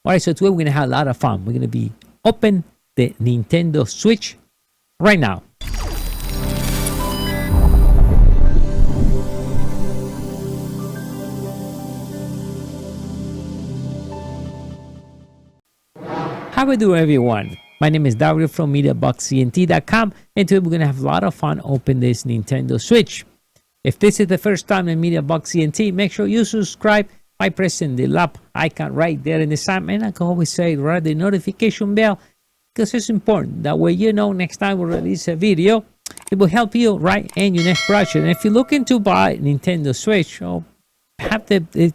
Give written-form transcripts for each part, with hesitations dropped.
All right, so today we're going to have a lot of fun. We're going to be open the Nintendo Switch right now. How are you doing, everyone? My name is Dario from mediaboxentlab, and today we're going to have a lot of fun open this Nintendo Switch. If this is the first time in MEDIABOXENT, make sure you subscribe by pressing the lap icon right there in the side. And I can always say, right, the notification bell, because it's important. That way you know next time we release a video, it will help you, right, in your next project. And if you're looking to buy Nintendo Switch,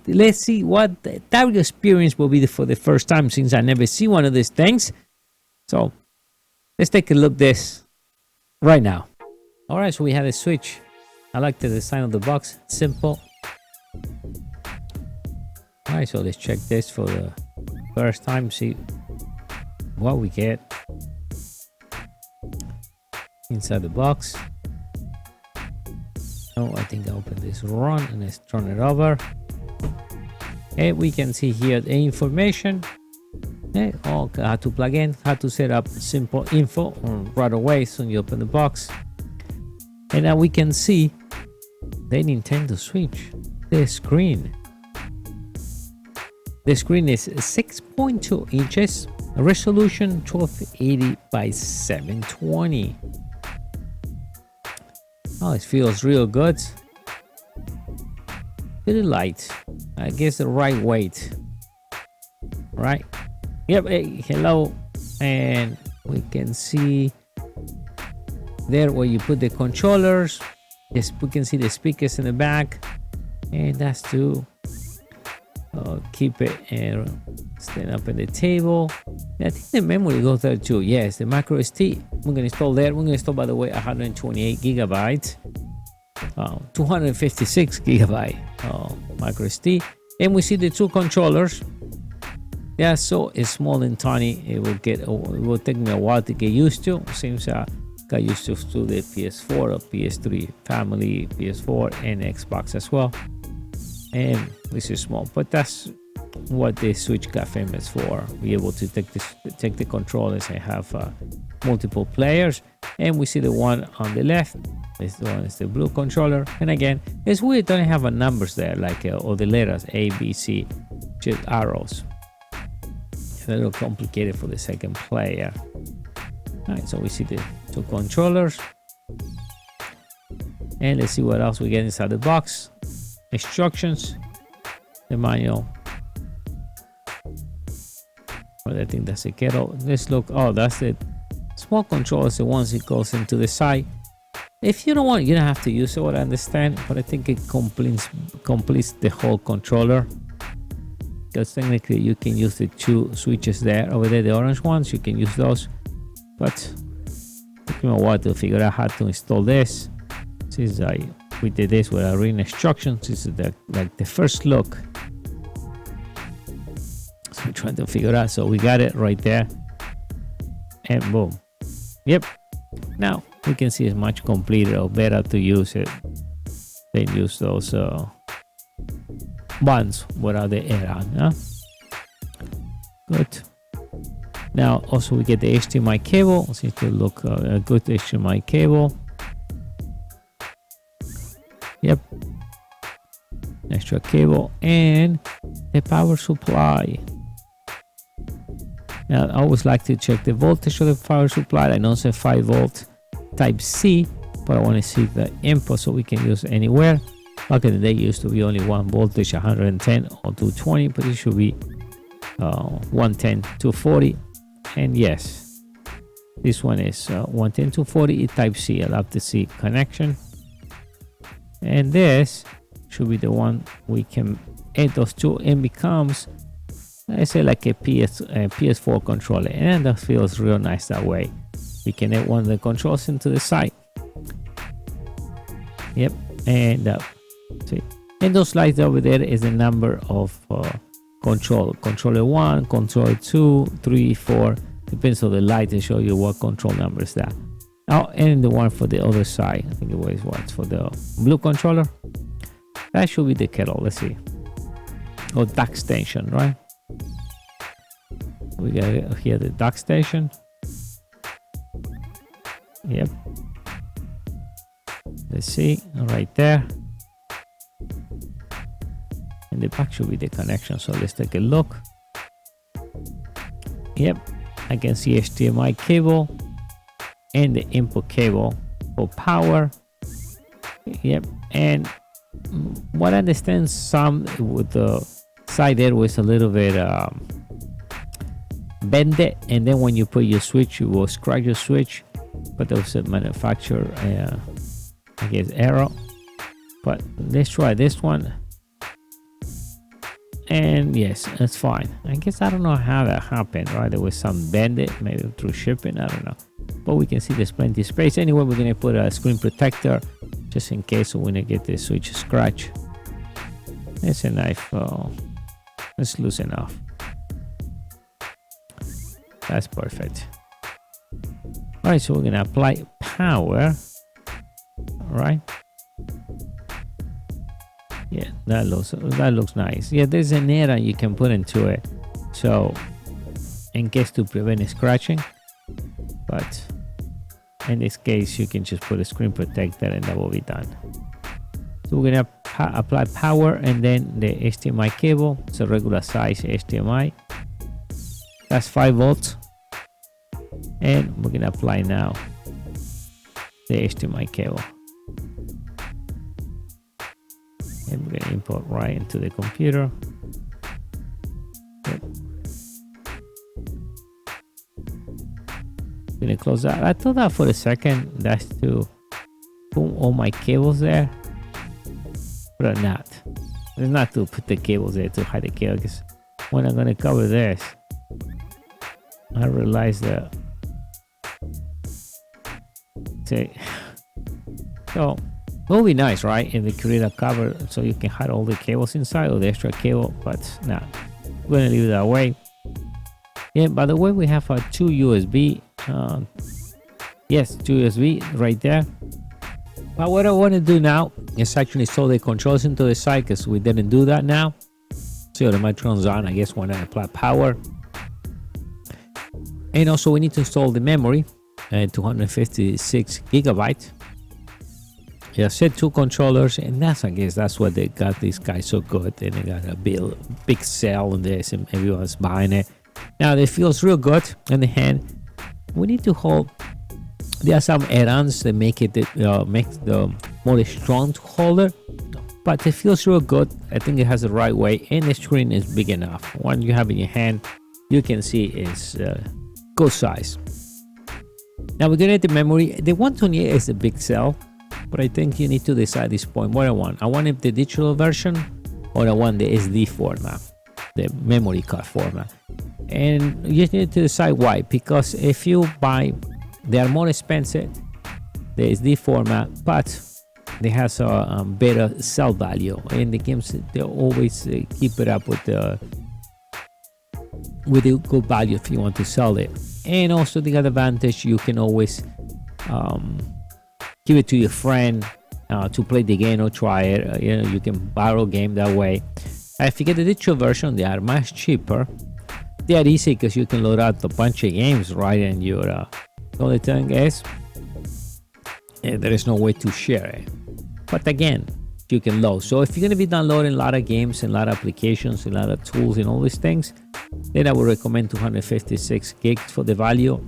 let's see what that experience will be for the first time, since I never see one of these things. So let's take a look at this right now. All right, so we have a Switch. I like the design of the box, simple. All right, so let's check this for the first time, see what we get inside the box. Oh, I think I opened this wrong, and let's turn it over. And we can see here the information. How to plug in, how to set up, simple info right away as soon as you open the box. And now we can see the Nintendo Switch, the screen. The screen is 6.2 inches, resolution 1280 by 720. Oh, it feels real good. Pretty light. I guess the right weight. Right? Yep. Hey, hello. And we can see there where you put the controllers. Yes, we can see the speakers in the back. And that's to keep it and stand up in the table. And I think the memory goes there too. Yes, the micro SD. We're gonna install there. We're gonna install, by the way, 128 gigabytes, 256 gigabyte micro SD. And we see the two controllers. Yeah, so it's small and tiny. It will take me a while to get used to. Seems I got used to the PS4 or PS3 family, PS4 and Xbox as well. And this is small, but that's what the Switch got famous for. Be able to take the controllers and have multiple players. And we see the one on the left. This one is the blue controller. And again, it's weird, don't have a numbers there, like or the letters A, B, C, just arrows. It's a little complicated for the second player. All right, so we see the two controllers. And let's see what else we get inside the box. Instructions, the manual. Well, I think that's a kettle. Let's look. Oh, that's it. Small controllers, the ones it goes into the side. If you don't want, you don't have to use it, what I understand, but I think it completes the whole controller. Because technically you can use the two switches there over there, the orange ones, you can use those. But it took me a while to figure out how to install this. Since we did this without reading instructions. This is like the first look. So I'm trying to figure out. So we got it right there. And boom. Yep. Now we can see it's much completer or better to use it than use those buttons without the air on. Huh? Good. Now also we get the HDMI cable. Seems to look a good HDMI cable. Yep, extra cable and the power supply. Now I always like to check the voltage of the power supply. I know it's a 5 volt type C, but I want to see the input so we can use it anywhere. Back in the day, it used to be only one voltage, 110 or 220, but it should be 110, 240. And yes, this one is 110, 240 type C. I love the C connection. And this should be the one we can add those two and becomes, I say, like a PS4 controller, and that feels real nice that way. We can add one of the controls into the side. Yep, and see, and those lights over there is the number of controller 1, controller 2, 3, 4. Depends on the light to show you what control number is that. Oh, and the one for the other side, I think it was what for the blue controller. That should be the kettle. Let's see. Oh, DAC extension, right? we got here the dock station. Yep. Let's see, right there. And the back should be the connection. So let's take a look. Yep, I can see HDMI cable and the input cable for power. Yep, and what I understand, some with the side there was a little bit bended, and then when you put your switch, you will scratch your switch. But there was a manufacturer, I guess, error. But let's try this one. And yes, that's fine. I guess I don't know how that happened, right? There was some bended, maybe through shipping, I don't know. But we can see there's plenty of space. Anyway, we're gonna put a screen protector just in case we're gonna get the switch scratch. It's a knife. It's loose enough. That's perfect. All right, so we're gonna apply power. All right. Yeah, that looks nice. Yeah, there's an error you can put into it, so in case to prevent scratching. But in this case, you can just put a screen protector and that will be done. So we're gonna apply power, and then the HDMI cable. It's a regular size HDMI. That's 5 volts, and we're gonna apply now the HDMI cable. And we're gonna import right into the computer. Yep. Gonna close that. I thought that for a second, that's to put all my cables there, but I'm not. It's not to put the cables there to hide the cable, because when I'm gonna cover this, I realized that. See, so it will be nice, right, if we create a cover so you can hide all the cables inside, or the extra cable, but nah, we're gonna leave it that way. Yeah, by the way, we have 2 USB. Yes, 2 USB right there. But what I want to do now is actually install the controls into the side, because we didn't do that now. So the mic turns on, I guess, when I apply power. And also we need to install the memory, 256 gigabytes. Yeah, set 2 controllers, and I guess that's what they got these guys so good. And they got a big cell in this, and everyone's buying it. Now it feels real good in the hand. We need to hold. There are some add-ons that make it the more strong to hold it, but it feels real good. I think it has the right way, and the screen is big enough. One you have in your hand, you can see it's good size. Now we're gonna get the memory. The 128 is a big cell, but I think you need to decide this point what I want. I want it the digital version, or I want the SD format, the memory card format. And you just need to decide why, because if you buy, they are more expensive, the SD format, but they have a better sell value, and the games, they always keep it up with the good value if you want to sell it. And also the other advantage, you can always give it to your friend to play the game or try it. You can borrow game that way. If you get the digital version, they are much cheaper. They are easy because you can load out a bunch of games right in your. The only thing is, there is no way to share it. But again, you can load. So if you're going to be downloading a lot of games and a lot of applications, a lot of tools and all these things, then I would recommend 256 gigs for the value.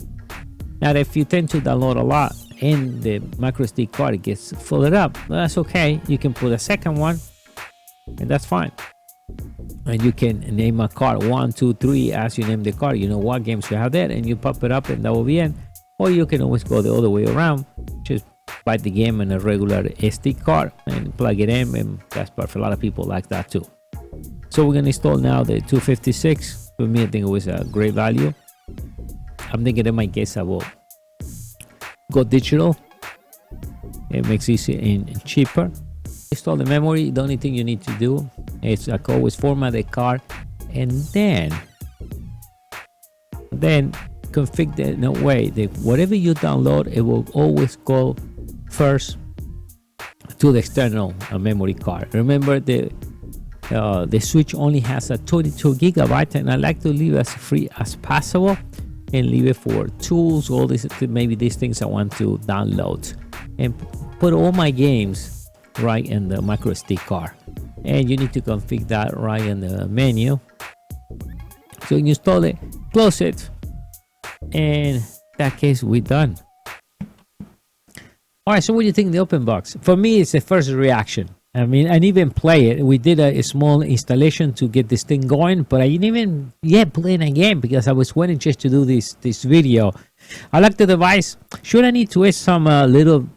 Now, if you tend to download a lot and the micro SD card gets filled up, that's okay. You can put a second one, and that's fine. And you can name a card 1, 2, 3 as you name the card. You know what games you have there, and you pop it up, and that will be in. Or you can always go the other way around. Just buy the game in a regular SD card and plug it in, and that's perfect. A lot of people like that too. So we're gonna install now the 256. For me, I think it was a great value. I'm thinking in my case I will go digital. It makes it easier and cheaper. Install the memory. The only thing you need to do is, like always, format the card, and then configure it in a way that whatever you download, it will always go first to the external memory card. Remember, the The Switch only has a 32 gigabyte, and I like to leave as free as possible and leave it for tools, all this, maybe these things I want to download, and put all my games right in the micro SD card. And you need to configure that right in the menu. So you install it, close it, and in that case we're done. All right, so what do you think of the open box? For me, it's the first reaction. I mean, I didn't even play it. We did a small installation to get this thing going, but I didn't even yet play it again because I was waiting just to do this video. I like the device. Should I need to add some little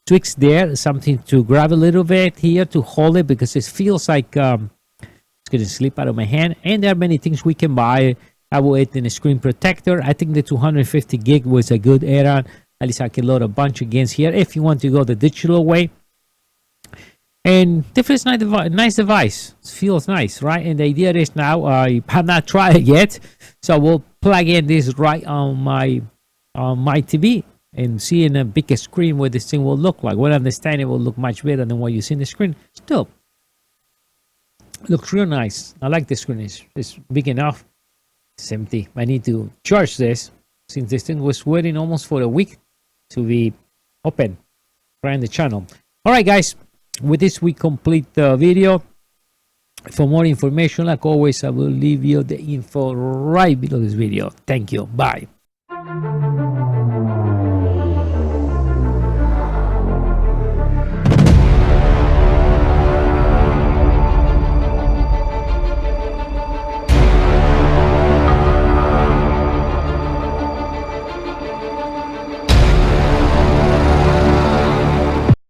tweaks there, something to grab a little bit here to hold it, because it feels like it's going to slip out of my hand. And there are many things we can buy. I will add in a screen protector. I think the 250 gig was a good add-on. At least I can load a bunch of games here if you want to go the digital way. And this is nice device. It feels nice, right? And the idea is now, I have not tried it yet, so we'll plug in this right on my TV and see in a bigger screen what this thing will look like. What I understand, it will look much better than what you see in the screen. Still, looks real nice. I like the screen. It's big enough. It's empty. I need to charge this since this thing was waiting almost for a week to be open right in the channel. All right, guys. With this, we complete the video. For more information, like always, I will leave you the info right below this video. Thank you. Bye.